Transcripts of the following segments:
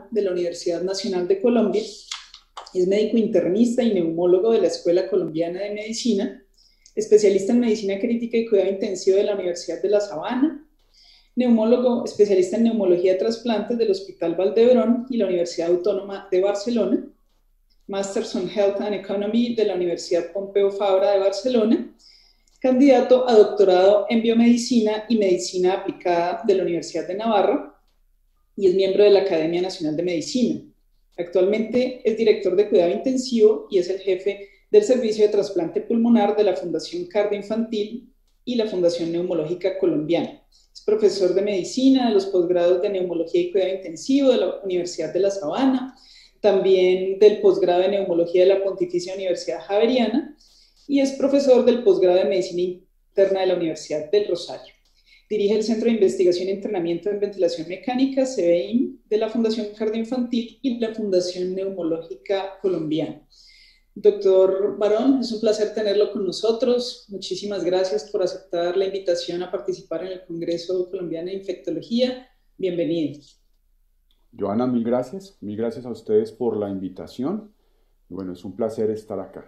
Sabana de la Universidad Nacional de Colombia. Es médico internista y neumólogo de la Escuela Colombiana de Medicina, especialista en medicina crítica y cuidado intensivo de la Universidad de La Sabana, neumólogo especialista en neumología de trasplantes del Hospital Valdebrón y la Universidad Autónoma de Barcelona, Masters on Health and Economy de la Universidad Pompeu Fabra de Barcelona, candidato a doctorado en biomedicina y medicina aplicada de la Universidad de Navarra y es miembro de la Academia Nacional de Medicina. Actualmente es director de cuidado intensivo y es el jefe del servicio de trasplante pulmonar de la Fundación Cardioinfantil y la Fundación Neumológica Colombiana. Es profesor de medicina de los posgrados de neumología y cuidado intensivo de la Universidad de La Sabana, también del posgrado de neumología de la Pontificia Universidad Javeriana y es profesor del posgrado de medicina interna de la Universidad del Rosario. Dirige el Centro de Investigación y Entrenamiento en Ventilación Mecánica, CVIM, de la Fundación Cardioinfantil y la Fundación Neumológica Colombiana. Doctor Barón, es un placer tenerlo con nosotros. Muchísimas gracias por aceptar la invitación a participar en el Congreso Colombiano de Infectología. Bienvenido. Joana, mil gracias a ustedes por la invitación. Y bueno, es un placer estar acá.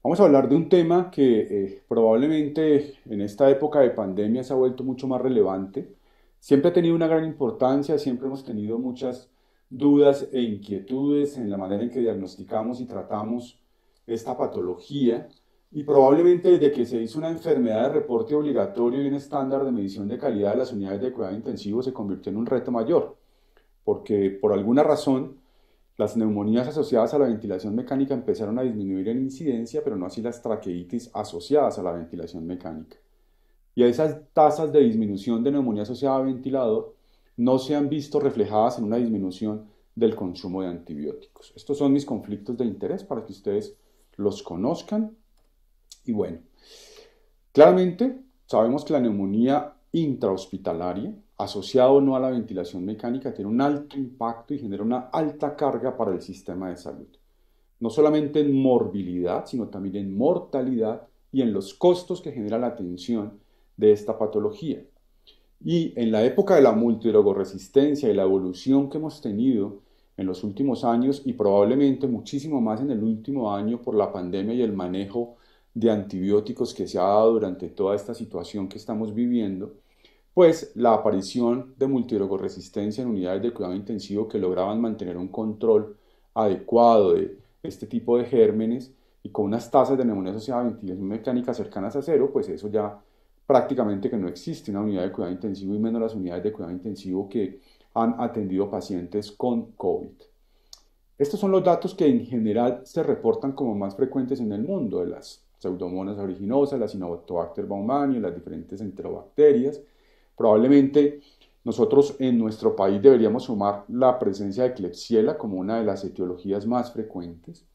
Vamos a hablar de un tema que probablemente en esta época de pandemia se ha vuelto mucho más relevante. Siempre ha tenido una gran importancia, siempre hemos tenido muchas dudas e inquietudes en la manera en que diagnosticamos y tratamos esta patología y probablemente desde que se hizo una enfermedad de reporte obligatorio y un estándar de medición de calidad de las unidades de cuidado intensivo se convirtió en un reto mayor, porque por alguna razón las neumonías asociadas a la ventilación mecánica empezaron a disminuir en incidencia, pero no así las traqueitis asociadas a la ventilación mecánica. Y esas tasas de disminución de neumonía asociada a ventilador no se han visto reflejadas en una disminución del consumo de antibióticos. Estos son mis conflictos de interés para que ustedes los conozcan. Y bueno, claramente sabemos que la neumonía intrahospitalaria, asociada o no a la ventilación mecánica, tiene un alto impacto y genera una alta carga para el sistema de salud. No solamente en morbilidad, sino también en mortalidad y en los costos que genera la atención de esta patología. Y en la época de la multidrogoresistencia y la evolución que hemos tenido en los últimos años y probablemente muchísimo más en el último año por la pandemia y el manejo de antibióticos que se ha dado durante toda esta situación que estamos viviendo, pues la aparición de multidrogoresistencia en unidades de cuidado intensivo que lograban mantener un control adecuado de este tipo de gérmenes y con unas tasas de neumonía asociada a ventilación mecánica cercanas a cero, pues eso ya prácticamente que no existe una unidad de cuidado intensivo y menos las unidades de cuidado intensivo que han atendido pacientes con COVID. Estos son los datos que en general se reportan como más frecuentes en el mundo, de las Pseudomonas aeruginosa, la Cinobacter baumannii, las diferentes enterobacterias. Probablemente nosotros en nuestro país deberíamos sumar la presencia de Klebsiella como una de las etiologías más frecuentes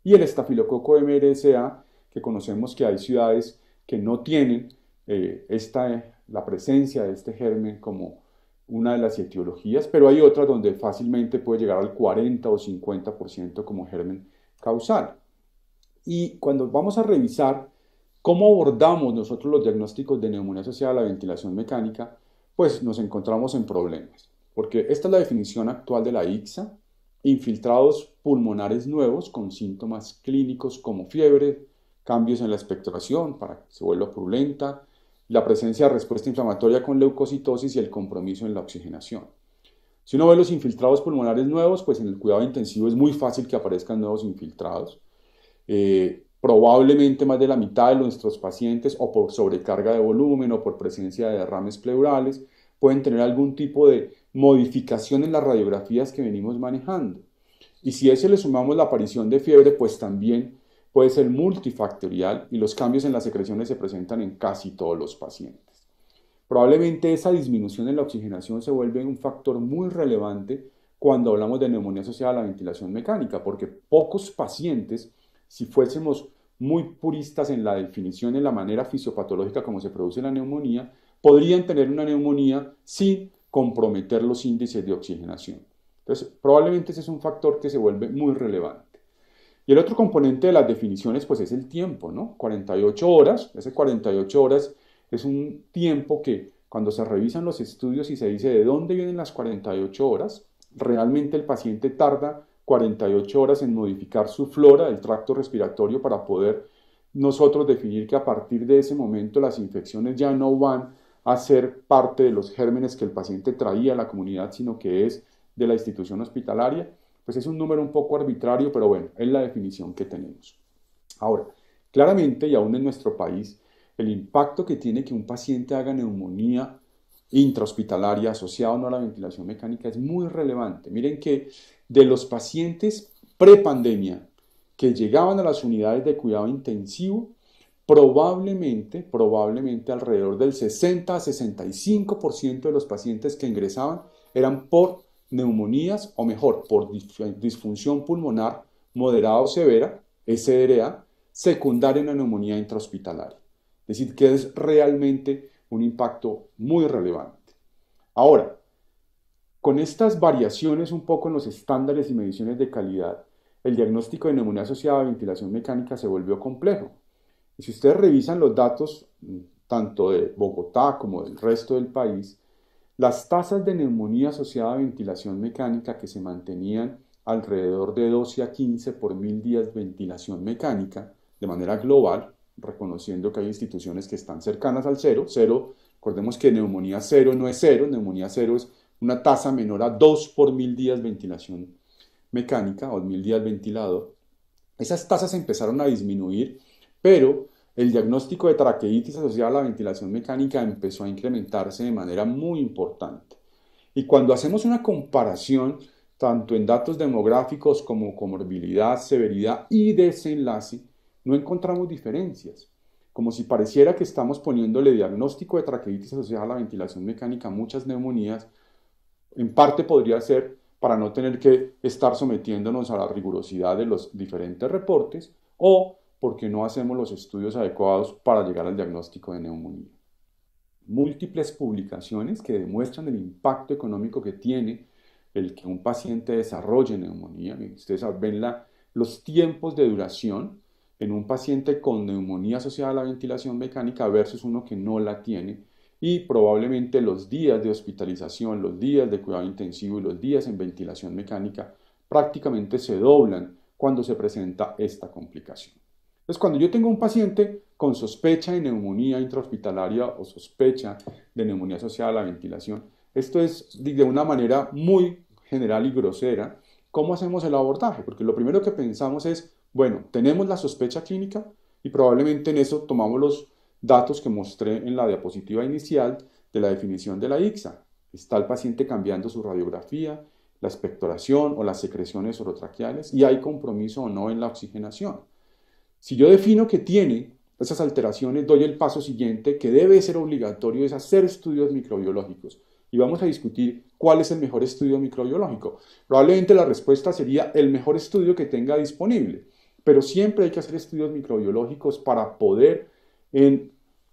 y el estafilococo MRSA, que conocemos que hay ciudades que no tienen la presencia de este germen como una de las etiologías, pero hay otras donde fácilmente puede llegar al 40 o 50% como germen causal. Y cuando vamos a revisar cómo abordamos nosotros los diagnósticos de neumonía asociada a la ventilación mecánica, pues nos encontramos en problemas, porque esta es la definición actual de la ICSA: infiltrados pulmonares nuevos con síntomas clínicos como fiebre, cambios en la expectoración para que se vuelva purulenta, la presencia de respuesta inflamatoria con leucocitosis y el compromiso en la oxigenación. Si uno ve los infiltrados pulmonares nuevos, pues en el cuidado intensivo es muy fácil que aparezcan nuevos infiltrados. Probablemente más de la mitad de nuestros pacientes, o por sobrecarga de volumen o por presencia de derrames pleurales, pueden tener algún tipo de modificación en las radiografías que venimos manejando. Y si a eso le sumamos la aparición de fiebre, pues también puede ser multifactorial y los cambios en las secreciones se presentan en casi todos los pacientes. Probablemente esa disminución en la oxigenación se vuelve un factor muy relevante cuando hablamos de neumonía asociada a la ventilación mecánica, porque pocos pacientes, si fuésemos muy puristas en la definición, en la manera fisiopatológica como se produce la neumonía, podrían tener una neumonía sin comprometer los índices de oxigenación. Entonces, probablemente ese es un factor que se vuelve muy relevante. Y el otro componente de las definiciones, pues es el tiempo, ¿no? 48 horas, ese 48 horas es un tiempo que cuando se revisan los estudios y se dice de dónde vienen las 48 horas, realmente el paciente tarda 48 horas en modificar su flora del tracto respiratorio para poder nosotros definir que a partir de ese momento las infecciones ya no van a ser parte de los gérmenes que el paciente traía a la comunidad, sino que es de la institución hospitalaria, pues es un número un poco arbitrario, pero bueno, es la definición que tenemos. Ahora, claramente y aún en nuestro país, el impacto que tiene que un paciente haga neumonía intrahospitalaria asociada no a la ventilación mecánica es muy relevante. Miren que de los pacientes prepandemia que llegaban a las unidades de cuidado intensivo, probablemente alrededor del 60 a 65% de los pacientes que ingresaban eran por neumonías, o mejor, por disfunción pulmonar moderada o severa, SDRA, secundaria a una neumonía intrahospitalaria. Es decir, que es realmente un impacto muy relevante. Ahora, con estas variaciones un poco en los estándares y mediciones de calidad, el diagnóstico de neumonía asociada a ventilación mecánica se volvió complejo. Y si ustedes revisan los datos, tanto de Bogotá como del resto del país, las tasas de neumonía asociada a ventilación mecánica que se mantenían alrededor de 12 a 15 por 1000 días de ventilación mecánica de manera global, reconociendo que hay instituciones que están cercanas al cero. Recordemos que neumonía cero no es cero, neumonía cero es una tasa menor a 2 por 1000 días de ventilación mecánica o 1000 días ventilado. Esas tasas empezaron a disminuir, pero el diagnóstico de traqueitis asociada a la ventilación mecánica empezó a incrementarse de manera muy importante. Y cuando hacemos una comparación, tanto en datos demográficos como comorbilidad, severidad y desenlace, no encontramos diferencias. Como si pareciera que estamos poniéndole diagnóstico de traqueitis asociada a la ventilación mecánica a muchas neumonías, en parte podría ser para no tener que estar sometiéndonos a la rigurosidad de los diferentes reportes o porque no hacemos los estudios adecuados para llegar al diagnóstico de neumonía. Múltiples publicaciones que demuestran el impacto económico que tiene el que un paciente desarrolle neumonía. Ustedes ven los tiempos de duración en un paciente con neumonía asociada a la ventilación mecánica versus uno que no la tiene, y probablemente los días de hospitalización, los días de cuidado intensivo y los días en ventilación mecánica prácticamente se doblan cuando se presenta esta complicación. Entonces, cuando yo tengo un paciente con sospecha de neumonía intrahospitalaria o sospecha de neumonía asociada a la ventilación, esto es de una manera muy general y grosera. ¿Cómo hacemos el abordaje? Porque lo primero que pensamos es, bueno, tenemos la sospecha clínica y probablemente en eso tomamos los datos que mostré en la diapositiva inicial de la definición de la ICSA. Está el paciente cambiando su radiografía, la expectoración o las secreciones orotraqueales y hay compromiso o no en la oxigenación. Si yo defino que tiene esas alteraciones, doy el paso siguiente que debe ser obligatorio, es hacer estudios microbiológicos. Y vamos a discutir cuál es el mejor estudio microbiológico. Probablemente la respuesta sería el mejor estudio que tenga disponible, pero siempre hay que hacer estudios microbiológicos para poder en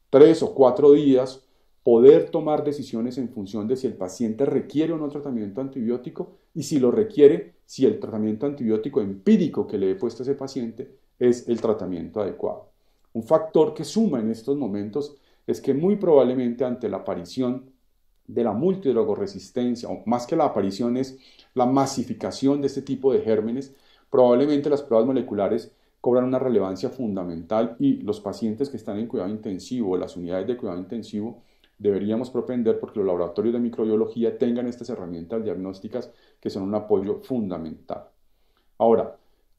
3 o 4 días poder tomar decisiones en función de si el paciente requiere o no tratamiento antibiótico y si lo requiere, si el tratamiento antibiótico empírico que le he puesto a ese paciente es el tratamiento adecuado. Un factor que suma en estos momentos es que muy probablemente ante la aparición de la multidrogoresistencia, o más que la aparición es la masificación de este tipo de gérmenes, probablemente las pruebas moleculares cobran una relevancia fundamental y los pacientes que están en cuidado intensivo, las unidades de cuidado intensivo, deberíamos propender porque los laboratorios de microbiología tengan estas herramientas diagnósticas que son un apoyo fundamental. Ahora,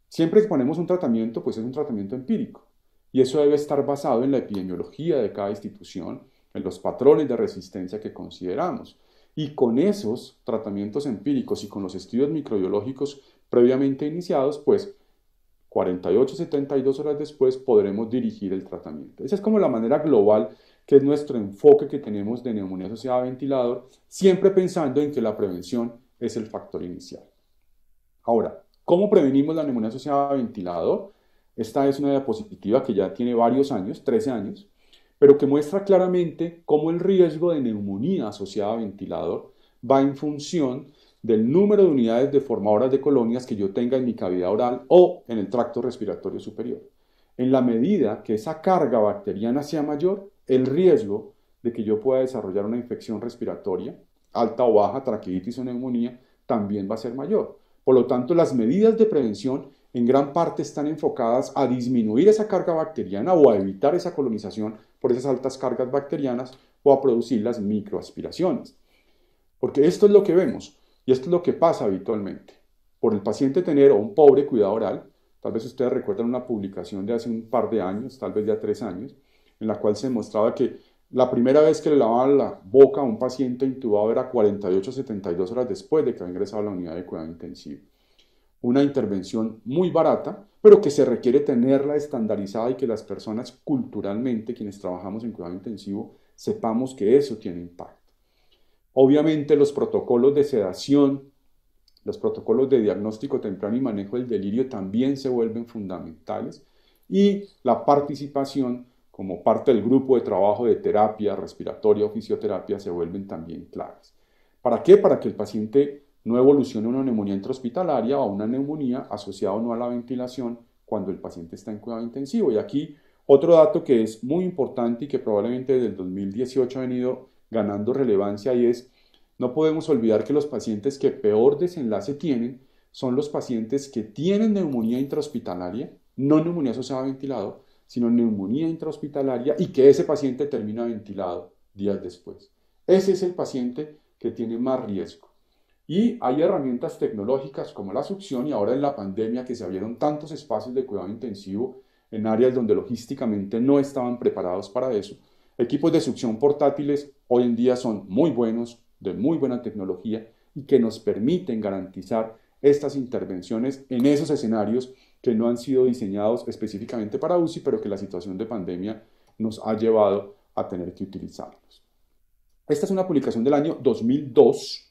siempre que ponemos un tratamiento, pues es un tratamiento empírico y eso debe estar basado en la epidemiología de cada institución, en los patrones de resistencia que consideramos. Y con esos tratamientos empíricos y con los estudios microbiológicos previamente iniciados, pues 48, 72 horas después podremos dirigir el tratamiento. Esa es como la manera global que es nuestro enfoque que tenemos de neumonía asociada a ventilador, siempre pensando en que la prevención es el factor inicial. Ahora, ¿cómo prevenimos la neumonía asociada a ventilador? Esta es una diapositiva que ya tiene varios años, 13 años, pero que muestra claramente cómo el riesgo de neumonía asociada a ventilador va en función del número de unidades deformadoras de colonias que yo tenga en mi cavidad oral o en el tracto respiratorio superior. En la medida que esa carga bacteriana sea mayor, el riesgo de que yo pueda desarrollar una infección respiratoria, alta o baja, traqueitis o neumonía, también va a ser mayor. Por lo tanto, las medidas de prevención en gran parte están enfocadas a disminuir esa carga bacteriana o a evitar esa colonización por esas altas cargas bacterianas o a producir las microaspiraciones. Porque esto es lo que vemos y esto es lo que pasa habitualmente. Por el paciente tener un pobre cuidado oral, tal vez ustedes recuerdan una publicación de hace un par de años, tal vez ya 3 años, en la cual se demostraba que la primera vez que le lavaban la boca a un paciente intubado era 48 a 72 horas después de que había ingresado a la unidad de cuidado intensivo. Una intervención muy barata, pero que se requiere tenerla estandarizada y que las personas culturalmente, quienes trabajamos en cuidado intensivo, sepamos que eso tiene impacto. Obviamente los protocolos de sedación, los protocolos de diagnóstico temprano y manejo del delirio también se vuelven fundamentales y la participación como parte del grupo de trabajo de terapia respiratoria o fisioterapia se vuelven también claves. ¿Para qué? Para que el paciente no evolucione a una neumonía intrahospitalaria o a una neumonía asociada o no a la ventilación cuando el paciente está en cuidado intensivo. Y aquí otro dato que es muy importante y que probablemente desde el 2018 ha venido ganando relevancia y es, no podemos olvidar que los pacientes que peor desenlace tienen son los pacientes que tienen neumonía intrahospitalaria, no neumonía asociada a ventilador, sino neumonía intrahospitalaria y que ese paciente termina ventilado días después. Ese es el paciente que tiene más riesgo. Y hay herramientas tecnológicas como la succión y ahora en la pandemia que se abrieron tantos espacios de cuidado intensivo en áreas donde logísticamente no estaban preparados para eso. Equipos de succión portátiles hoy en día son muy buenos, de muy buena tecnología y que nos permiten garantizar estas intervenciones en esos escenarios que no han sido diseñados específicamente para UCI, pero que la situación de pandemia nos ha llevado a tener que utilizarlos. Esta es una publicación del año 2002,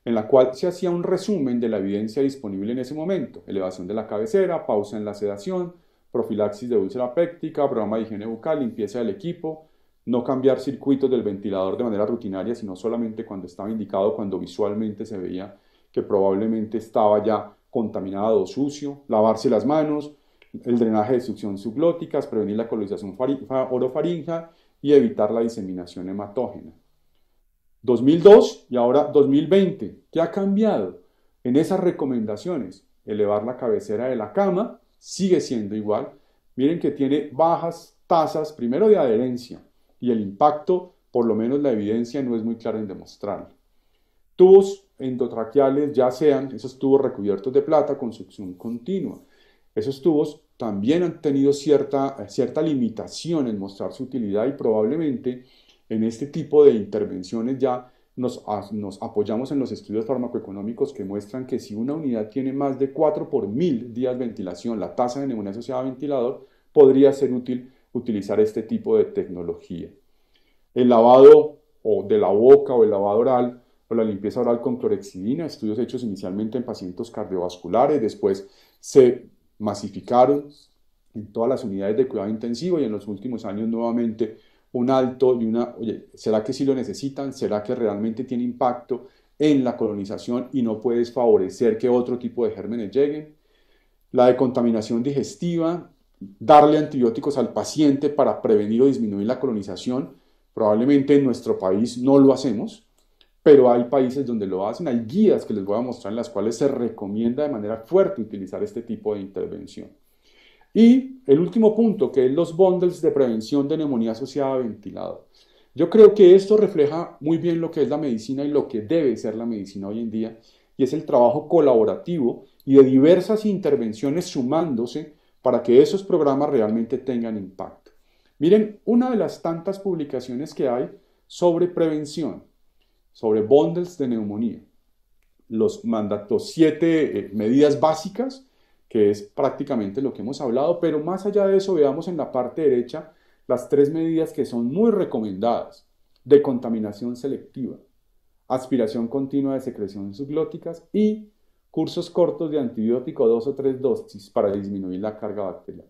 en la cual se hacía un resumen de la evidencia disponible en ese momento. Elevación de la cabecera, pausa en la sedación, profilaxis de úlcera péptica, programa de higiene bucal, limpieza del equipo, no cambiar circuitos del ventilador de manera rutinaria, sino solamente cuando estaba indicado, cuando visualmente se veía que probablemente estaba ya contaminado o sucio, lavarse las manos, el drenaje de succión subglóticas, prevenir la colonización orofaringea y evitar la diseminación hematógena. 2002 y ahora 2020. ¿Qué ha cambiado? En esas recomendaciones, elevar la cabecera de la cama sigue siendo igual. Miren que tiene bajas tasas, primero de adherencia, y el impacto, por lo menos la evidencia no es muy clara en demostrarlo. Tubos endotraqueales, ya sean esos tubos recubiertos de plata con succión continua. Esos tubos también han tenido cierta limitación en mostrar su utilidad y probablemente en este tipo de intervenciones ya nos apoyamos en los estudios farmacoeconómicos que muestran que si una unidad tiene más de 4 por 1000 días de ventilación, la tasa de neumonía asociada a ventilador, podría ser útil utilizar este tipo de tecnología. El lavado o de la boca o el lavado oral o la limpieza oral con clorhexidina, estudios hechos inicialmente en pacientes cardiovasculares, después se masificaron en todas las unidades de cuidado intensivo y en los últimos años nuevamente un alto y oye, ¿será que sí lo necesitan? ¿Será que realmente tiene impacto en la colonización y no puedes favorecer que otro tipo de gérmenes lleguen? La decontaminación digestiva, darle antibióticos al paciente para prevenir o disminuir la colonización, probablemente en nuestro país no lo hacemos, pero hay países donde lo hacen, hay guías que les voy a mostrar en las cuales se recomienda de manera fuerte utilizar este tipo de intervención. Y el último punto, que es los bundles de prevención de neumonía asociada a ventilador. Yo creo que esto refleja muy bien lo que es la medicina y lo que debe ser la medicina hoy en día, y es el trabajo colaborativo y de diversas intervenciones sumándose para que esos programas realmente tengan impacto. Miren, una de las tantas publicaciones que hay sobre prevención, sobre bundles de neumonía, los mandatos 7 medidas básicas, que es prácticamente lo que hemos hablado, pero más allá de eso veamos en la parte derecha las 3 medidas que son muy recomendadas: decontaminación selectiva, aspiración continua de secreciones subglóticas y cursos cortos de antibiótico 2 o 3 dosis para disminuir la carga bacteriana.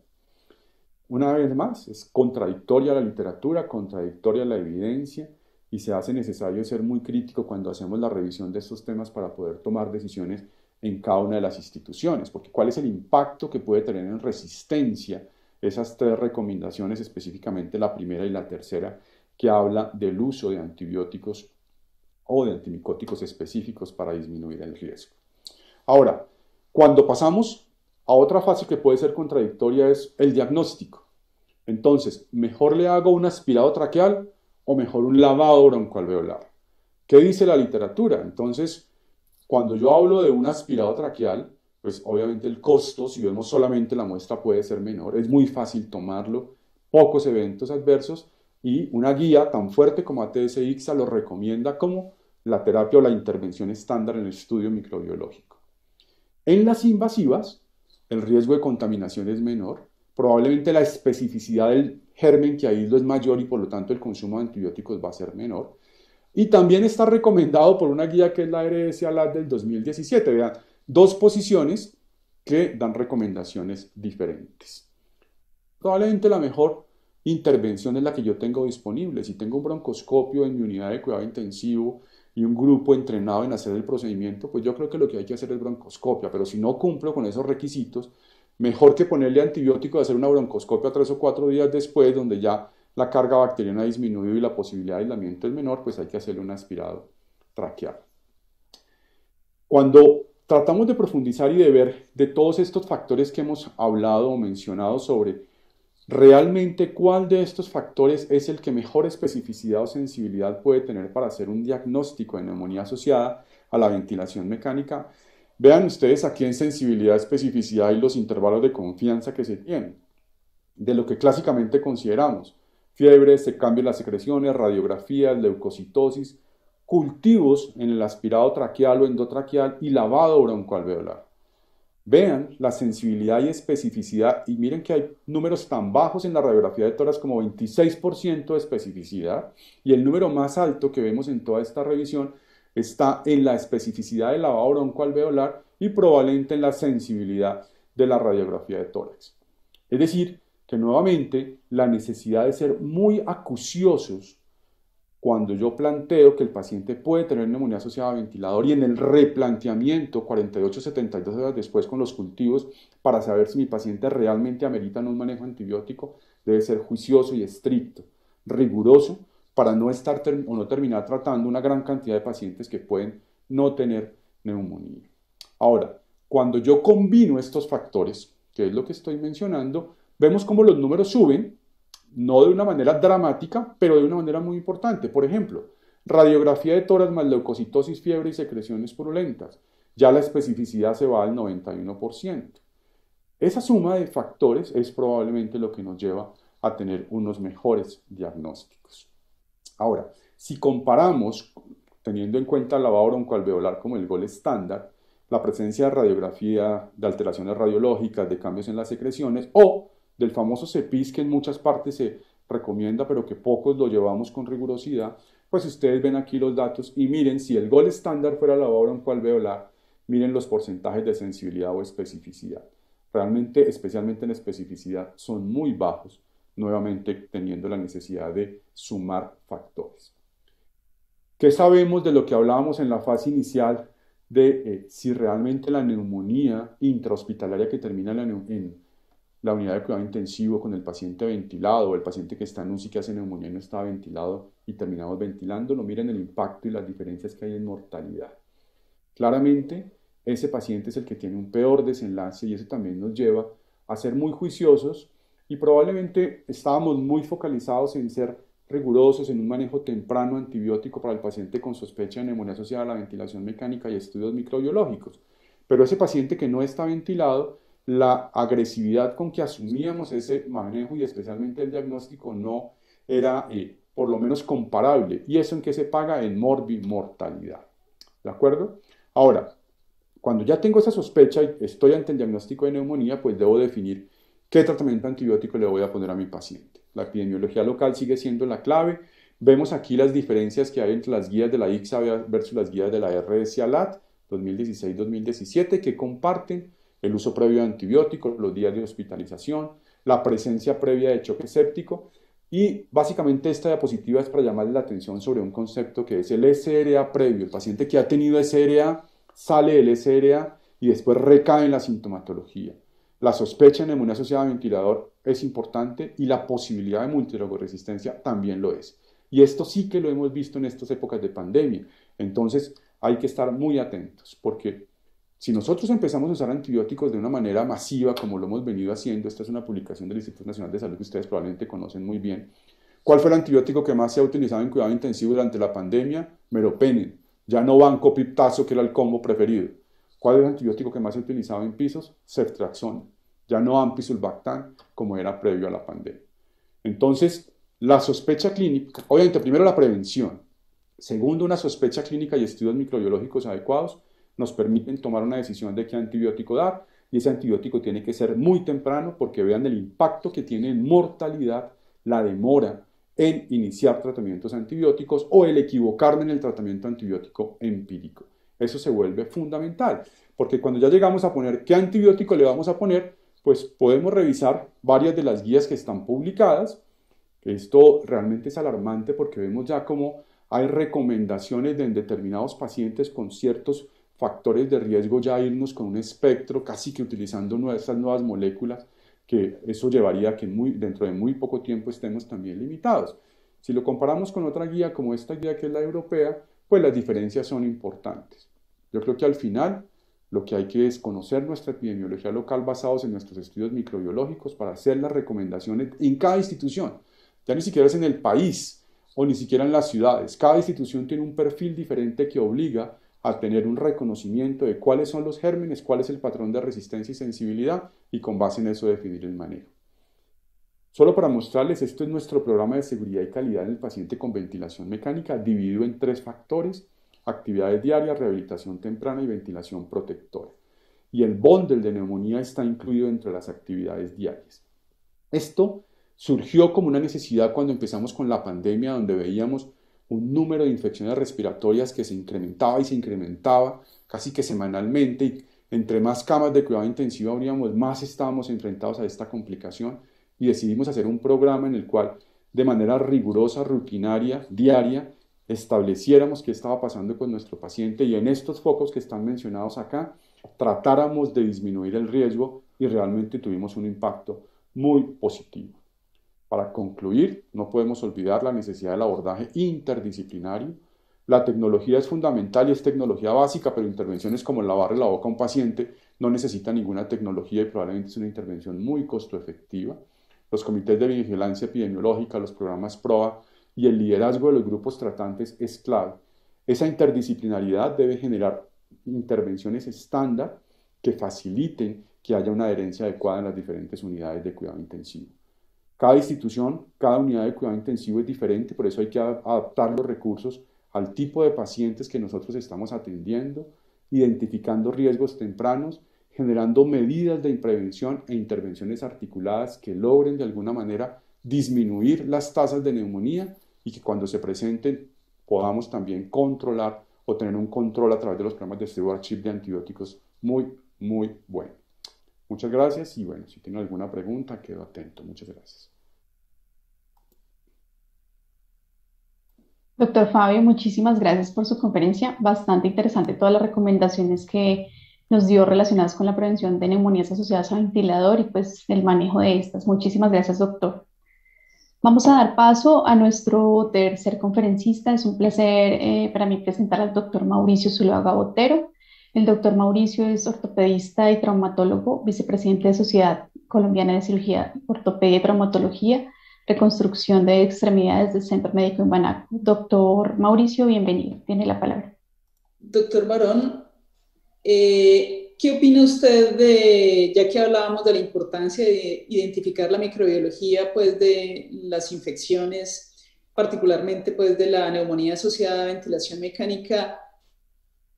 Una vez más, es contradictoria la literatura, contradictoria la evidencia y se hace necesario ser muy crítico cuando hacemos la revisión de estos temas para poder tomar decisiones en cada una de las instituciones, porque ¿cuál es el impacto que puede tener en resistencia esas 3 recomendaciones, específicamente la primera y la tercera, que habla del uso de antibióticos o de antimicóticos específicos para disminuir el riesgo. Ahora, cuando pasamos a otra fase que puede ser contradictoria es el diagnóstico. Entonces, ¿mejor le hago un aspirado traqueal o mejor un lavado broncoalveolar? ¿Qué dice la literatura? Entonces, cuando yo hablo de un aspirado traqueal, pues obviamente el costo, si vemos solamente la muestra, puede ser menor. Es muy fácil tomarlo, pocos eventos adversos y una guía tan fuerte como ATS-ICSA lo recomienda como la terapia o la intervención estándar en el estudio microbiológico. En las invasivas, el riesgo de contaminación es menor, probablemente la especificidad del germen que aíslo es mayor y por lo tanto el consumo de antibióticos va a ser menor. Y también está recomendado por una guía que es la RS-ALAT del 2017. Vean, dos posiciones que dan recomendaciones diferentes. Probablemente la mejor intervención es la que yo tengo disponible. Si tengo un broncoscopio en mi unidad de cuidado intensivo y un grupo entrenado en hacer el procedimiento, pues yo creo que lo que hay que hacer es broncoscopia, pero si no cumplo con esos requisitos, mejor que ponerle antibiótico y hacer una broncoscopia 3 o 4 días después, donde ya la carga bacteriana ha disminuido y la posibilidad de aislamiento es menor, pues hay que hacerle un aspirado traqueal. Cuando tratamos de profundizar y de ver de todos estos factores que hemos hablado o mencionado sobre realmente cuál de estos factores es el que mejor especificidad o sensibilidad puede tener para hacer un diagnóstico de neumonía asociada a la ventilación mecánica, vean ustedes aquí en sensibilidad, especificidad y los intervalos de confianza que se tienen, de lo que clásicamente consideramos. Fiebre, se cambian las secreciones, radiografías, leucocitosis, cultivos en el aspirado traqueal o endotraqueal y lavado broncoalveolar. Vean la sensibilidad y especificidad y miren que hay números tan bajos en la radiografía de tórax como 26% de especificidad y el número más alto que vemos en toda esta revisión está en la especificidad del lavado broncoalveolar y probablemente en la sensibilidad de la radiografía de tórax. Es decir, que nuevamente la necesidad de ser muy acuciosos cuando yo planteo que el paciente puede tener neumonía asociada a ventilador y en el replanteamiento 48-72 horas después con los cultivos para saber si mi paciente realmente amerita un manejo antibiótico, debe ser juicioso y estricto, riguroso para no estar o no terminar tratando una gran cantidad de pacientes que pueden no tener neumonía. Ahora, cuando yo combino estos factores, que es lo que estoy mencionando, vemos cómo los números suben, no de una manera dramática, pero de una manera muy importante. Por ejemplo, radiografía de tórax más leucocitosis, fiebre y secreciones purulentas. Ya la especificidad se va al 91%. Esa suma de factores es probablemente lo que nos lleva a tener unos mejores diagnósticos. Ahora, si comparamos, teniendo en cuenta el lavado broncoalveolar como el gol estándar, la presencia de radiografía, de alteraciones radiológicas, de cambios en las secreciones o del famoso CEPIS que en muchas partes se recomienda pero que pocos lo llevamos con rigurosidad, pues ustedes ven aquí los datos y miren si el gol estándar fuera lavado broncoalveolar, miren los porcentajes de sensibilidad o especificidad. Realmente, especialmente en especificidad, son muy bajos, nuevamente teniendo la necesidad de sumar factores. ¿Qué sabemos de lo que hablábamos en la fase inicial de si realmente la neumonía intrahospitalaria que termina en la unidad de cuidado intensivo con el paciente ventilado o el paciente que está en UCI que hace neumonía y no está ventilado y terminamos ventilándolo, miren el impacto y las diferencias que hay en mortalidad. Claramente, ese paciente es el que tiene un peor desenlace y eso también nos lleva a ser muy juiciosos y probablemente estábamos muy focalizados en ser rigurosos en un manejo temprano antibiótico para el paciente con sospecha de neumonía asociada a la ventilación mecánica y estudios microbiológicos. Pero ese paciente que no está ventilado, la agresividad con que asumíamos ese manejo y especialmente el diagnóstico no era por lo menos comparable. ¿Y eso en qué se paga? En mortalidad. ¿De acuerdo? Ahora, cuando ya tengo esa sospecha y estoy ante el diagnóstico de neumonía, pues debo definir qué tratamiento antibiótico le voy a poner a mi paciente. La epidemiología local sigue siendo la clave. Vemos aquí las diferencias que hay entre las guías de la ICSA versus las guías de la RS-ALAT 2016-2017 que comparten el uso previo de antibióticos, los días de hospitalización, la presencia previa de choque séptico y básicamente esta diapositiva es para llamarle la atención sobre un concepto que es el SRA previo. El paciente que ha tenido SRA sale del SRA y después recae en la sintomatología. La sospecha de neumonía asociada a ventilador es importante y la posibilidad de multiresistencia también lo es. Y esto sí que lo hemos visto en estas épocas de pandemia. Entonces hay que estar muy atentos, porque si nosotros empezamos a usar antibióticos de una manera masiva, como lo hemos venido haciendo, esta es una publicación del Instituto Nacional de Salud que ustedes probablemente conocen muy bien. ¿Cuál fue el antibiótico que más se ha utilizado en cuidado intensivo durante la pandemia? Meropenem. Ya no vancomycin, que era el combo preferido. ¿Cuál es el antibiótico que más se ha utilizado en pisos? Ceftriaxona. Ya no ampicilbactam, como era previo a la pandemia. Entonces, la sospecha clínica, obviamente primero la prevención, segundo una sospecha clínica y estudios microbiológicos adecuados nos permiten tomar una decisión de qué antibiótico dar, y ese antibiótico tiene que ser muy temprano porque vean el impacto que tiene en mortalidad la demora en iniciar tratamientos antibióticos o el equivocarme en el tratamiento antibiótico empírico. Eso se vuelve fundamental, porque cuando ya llegamos a poner qué antibiótico le vamos a poner, pues podemos revisar varias de las guías que están publicadas. Esto realmente es alarmante porque vemos ya cómo hay recomendaciones de en determinados pacientes con ciertos factores de riesgo ya irnos con un espectro, casi que utilizando nuestras nuevas moléculas, que eso llevaría a que dentro de muy poco tiempo estemos también limitados. Si lo comparamos con otra guía como esta guía que es la europea, pues las diferencias son importantes. Yo creo que al final lo que hay que es conocer nuestra epidemiología local basados en nuestros estudios microbiológicos para hacer las recomendaciones en cada institución. Ya ni siquiera es en el país o ni siquiera en las ciudades. Cada institución tiene un perfil diferente que obliga a tener un reconocimiento de cuáles son los gérmenes, cuál es el patrón de resistencia y sensibilidad, y con base en eso definir el manejo. Solo para mostrarles, esto es nuestro programa de seguridad y calidad en el paciente con ventilación mecánica, dividido en 3 factores: actividades diarias, rehabilitación temprana y ventilación protectora. Y el bundle de neumonía está incluido entre las actividades diarias. Esto surgió como una necesidad cuando empezamos con la pandemia, donde veíamos un número de infecciones respiratorias que se incrementaba y se incrementaba casi que semanalmente, y entre más camas de cuidado intensivo abríamos, más estábamos enfrentados a esta complicación, y decidimos hacer un programa en el cual de manera rigurosa, rutinaria, diaria, estableciéramos qué estaba pasando con nuestro paciente y en estos focos que están mencionados acá, tratáramos de disminuir el riesgo, y realmente tuvimos un impacto muy positivo. Para concluir, no podemos olvidar la necesidad del abordaje interdisciplinario. La tecnología es fundamental y es tecnología básica, pero intervenciones como lavarle la boca a un paciente no necesitan ninguna tecnología y probablemente es una intervención muy costo efectiva. Los comités de vigilancia epidemiológica, los programas PROA y el liderazgo de los grupos tratantes es clave. Esa interdisciplinaridad debe generar intervenciones estándar que faciliten que haya una adherencia adecuada en las diferentes unidades de cuidado intensivo. Cada institución, cada unidad de cuidado intensivo es diferente, por eso hay que adaptar los recursos al tipo de pacientes que nosotros estamos atendiendo, identificando riesgos tempranos, generando medidas de prevención e intervenciones articuladas que logren de alguna manera disminuir las tasas de neumonía y que cuando se presenten podamos también controlar o tener un control a través de los programas de stewardship de antibióticos muy, muy bueno. Muchas gracias y bueno, si tienen alguna pregunta, quedo atento. Muchas gracias. Doctor Fabio, muchísimas gracias por su conferencia. Bastante interesante todas las recomendaciones que nos dio relacionadas con la prevención de neumonías asociadas a ventilador y pues el manejo de estas. Muchísimas gracias, doctor. Vamos a dar paso a nuestro tercer conferencista. Es un placer para mí presentar al doctor Mauricio Zuluaga Botero. El doctor Mauricio es ortopedista y traumatólogo, vicepresidente de Sociedad Colombiana de Cirugía, Ortopedia y Traumatología, Reconstrucción de Extremidades del Centro Médico en Banaco. Doctor Mauricio, bienvenido. Tiene la palabra. Doctor Barón, ¿qué opina usted ya que hablábamos de la importancia de identificar la microbiología, pues, de las infecciones, particularmente, pues, de la neumonía asociada a ventilación mecánica?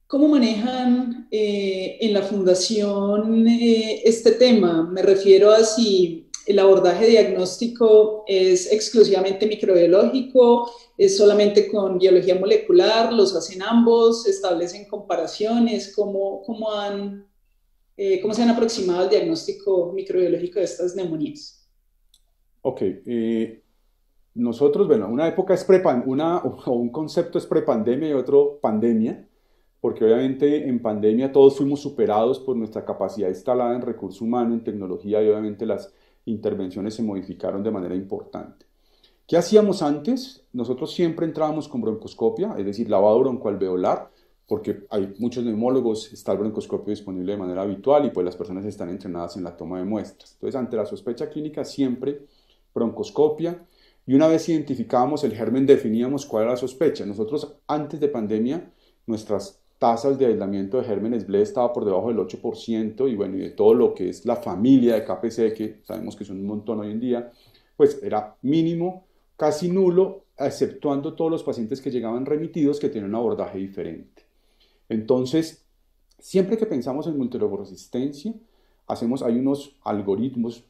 ¿Cómo manejan en la fundación este tema? Me refiero a si el abordaje diagnóstico es exclusivamente microbiológico, es solamente con biología molecular, los hacen ambos, establecen comparaciones, ¿cómo se han aproximado al diagnóstico microbiológico de estas neumonías? Ok, nosotros, bueno, una época es un concepto es prepandemia y otro pandemia, porque obviamente en pandemia todos fuimos superados por nuestra capacidad instalada en recurso humano, en tecnología, y obviamente las intervenciones se modificaron de manera importante. ¿Qué hacíamos antes? Nosotros siempre entrábamos con broncoscopia, es decir, lavado broncoalveolar, porque hay muchos neumólogos, está el broncoscopio disponible de manera habitual y pues las personas están entrenadas en la toma de muestras. Entonces, ante la sospecha clínica, siempre broncoscopia. Y una vez identificábamos el germen, definíamos cuál era la sospecha. Nosotros, antes de pandemia, nuestras tasas de aislamiento de gérmenes BLE estaba por debajo del 8% y bueno, y de todo lo que es la familia de KPC, que sabemos que son un montón hoy en día, pues era mínimo, casi nulo, exceptuando todos los pacientes que llegaban remitidos que tienen un abordaje diferente. Entonces, siempre que pensamos en multiresistencia, hay unos algoritmos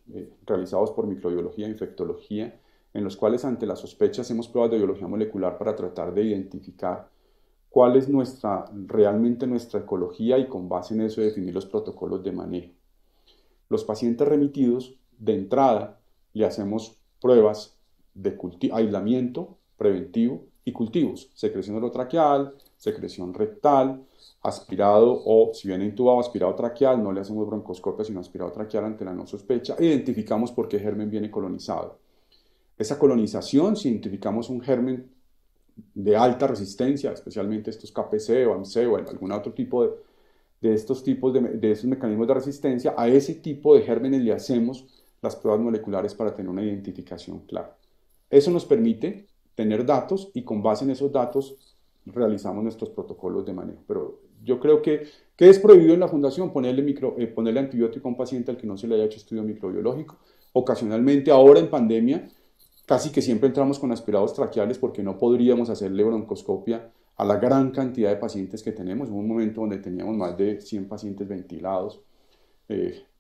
realizados por microbiología e infectología, en los cuales ante la sospecha hacemos pruebas de biología molecular para tratar de identificar cuál es realmente nuestra ecología y con base en eso definir los protocolos de manejo. Los pacientes remitidos, de entrada, le hacemos pruebas de aislamiento preventivo y cultivos, secreción orotraqueal, secreción rectal, aspirado o si viene intubado, aspirado traqueal, no le hacemos broncoscopia sino aspirado traqueal ante la no sospecha, identificamos por qué germen viene colonizado. Esa colonización, si identificamos un germen de alta resistencia, especialmente estos KPC o AMC o algún otro tipo de estos tipos de esos mecanismos de resistencia, a ese tipo de gérmenes le hacemos las pruebas moleculares para tener una identificación clara. Eso nos permite tener datos y con base en esos datos realizamos nuestros protocolos de manejo. Pero yo creo que es prohibido en la fundación ponerle antibiótico a un paciente al que no se le haya hecho estudio microbiológico. Ocasionalmente, ahora en pandemia, casi que siempre entramos con aspirados traqueales porque no podríamos hacerle broncoscopia a la gran cantidad de pacientes que tenemos. Hubo un momento donde teníamos más de 100 pacientes ventilados,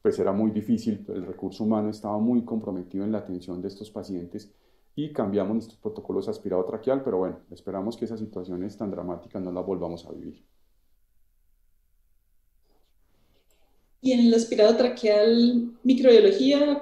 pues era muy difícil, el recurso humano estaba muy comprometido en la atención de estos pacientes y cambiamos nuestros protocolos aspirado traqueal, pero bueno, esperamos que esas situaciones tan dramáticas no las volvamos a vivir. Y en el aspirado traqueal, microbiología,